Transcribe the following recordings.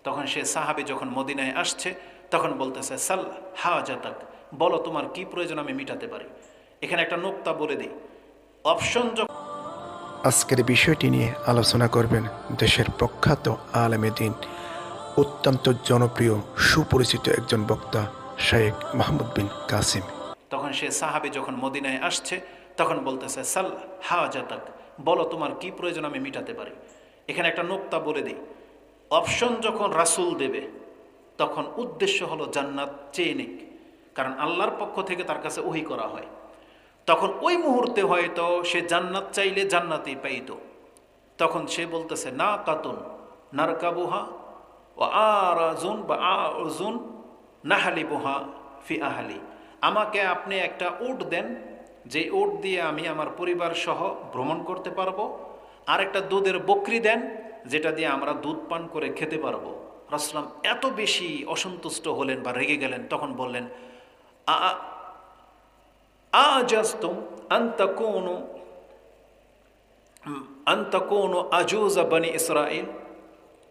তখন সে সাহাবী যখন মদিনায় আসছে তখন বলতেছে সাল হাজাতাক, বলো তোমার কি প্রয়োজন আমি মিটাতে পারি। এখানে একটা নোক্তা বলে দিই, অপশন যখন আজকের বিষয়টি নিয়ে আলোচনা করবেন দেশের প্রখ্যাত আলেমে দ্বীন, অত্যন্ত জনপ্রিয় সুপরিচিত একজন বক্তা শায়েখ মাহমুদ বিন কাসিম। তখন সে সাহাবী যখন মদিনায় আসছে তখন বলতেছে সাল হাজাতাক, বলো তোমার কি প্রয়োজন আমি মিটাতে পারি। এখানে একটা নোক্তা বলে দিই, অপশন যখন রাসূল দেবে তখন উদ্দেশ্য হলো জান্নাত চেয়ে নিক, কারণ আল্লাহর পক্ষ থেকে তার কাছে ওহী করা হয়। তখন ওই মুহূর্তে হয়তো সে জান্নাত চাইলে জান্নাতই পাইত। তখন সে বলতেছে না কাতুন নারকাবুহা ও আরাজুন বা আরজুন নাহালিবুহা ফি আহালি, আমাকে আপনি একটা উট দেন, যে উট দিয়ে আমি আমার পরিবার সহ ভ্রমণ করতে পারবো, আর একটা দুধের বকরি দেন যেটা দিয়ে আমরা দুধ পান করে খেতে পারবো। রাসূলুল্লাহ এত বেশি অসন্তুষ্ট হলেন বা রেগে গেলেন, তখন বললেন আজাজতুম আন্তাকুনু আজুজ বনি ইসরাইল,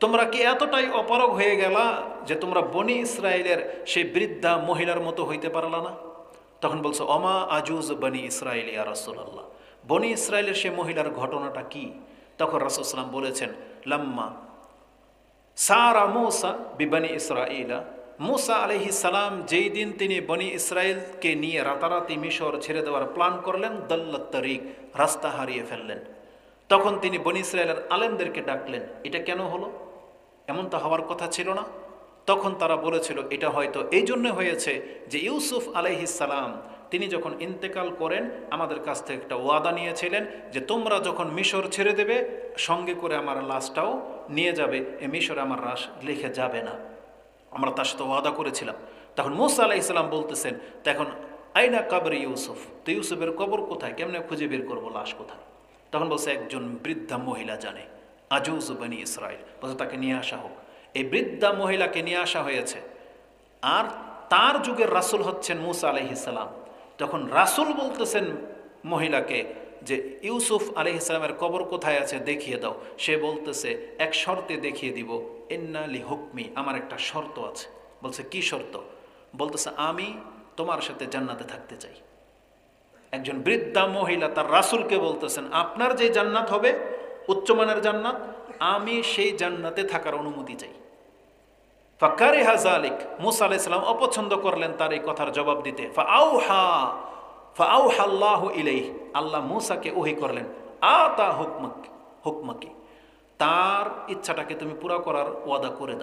তোমরা কি এতটাই অপারগ হয়ে গেলা যে তোমরা বনি ইসরায়েলের সেই বৃদ্ধা মহিলার মতো হইতে পারলা না। তখন বলছো অমা আজুজ বনি ইসরায়েল ইয়া রাসূলুল্লাহ, বনি ইসরায়েলের সেই মহিলার ঘটনাটা কি। তখন রাসূল সাল্লাল্লাহু আলাইহি ওয়াসাল্লাম বলেছেন লাম্মা সারা মূসা বিবনি ইসরাইলা, মূসা আলাইহিস সালাম যেই দিন তিনি বনি ইসরায়েলকে নিয়ে রাতারাতি মিশর ছেড়ে দেওয়ার প্ল্যান করলেন, দাল্লাত তারিক, রাস্তা হারিয়ে ফেললেন। তখন তিনি বনি ইসরায়েলের আলেমদেরকে ডাকলেন, এটা কেন হলো, এমন তো হওয়ার কথা ছিল না। তখন তারা বলেছিল এটা হয়তো এই জন্য হয়েছে যে ইউসুফ আলাইহিস সালাম তিনি যখন ইন্তেকাল করেন আমাদের কাছ থেকে একটা ওয়াদা নিয়েছিলেন যে তোমরা যখন মিশর ছেড়ে দেবে সঙ্গে করে আমার লাশটাও নিয়ে যাবে, এ মিশরে আমার লাশ লিখে যাবে না, আমরা তার সাথে ওয়াদা করেছিলাম। তখন মূসা আলাইহিস সালাম বলতেছেন তখন আইনা কাবরে ইউসুফ, তো ইউসুফের কবর কোথায়, কেমনে খুঁজে বের করবো, লাশ কোথায়। তখন বলছে একজন বৃদ্ধা মহিলা জানে, আজুজ বনি ইসরাইল, বলছে তাকে নিয়ে আসা হোক। এই বৃদ্ধা মহিলাকে নিয়ে আসা হয়েছে, আর তার যুগের রাসূল হচ্ছেন মূসা আলাইহিস সালাম। তখন রাসূল বলতেছেন মহিলাকে যে ইউসুফ আলাইহিস সালামের কবর কোথায় আছে দেখিয়ে দাও। সে বলতেছে এক শর্তে দেখিয়ে দিব, ইন্না লি হুকমি, আমার একটা শর্ত আছে। বলছে কি শর্ত, বলতেছে আমি তোমার সাথে জান্নাতে থাকতে চাই। একজন বৃদ্ধা মহিলা তার রাসূলকে বলতেছেন আপনার যে জান্নাত হবে উচ্চমানের জান্নাত, আমি সেই জান্নাতে থাকার অনুমতি চাই। ফাকারিহা যালিক, মূসা আলাইহিস সালাম অপছন্দ করলেন তার এই কথার জবাব দিতে। ফাআউহা আল্লাহু ইলাইহি, আল্লাহ মূসাকে ওহী করলেন আতা হুকমাকি, তার ইচ্ছাটাকে তুমি পুরা করার ওয়াদা করে দাও।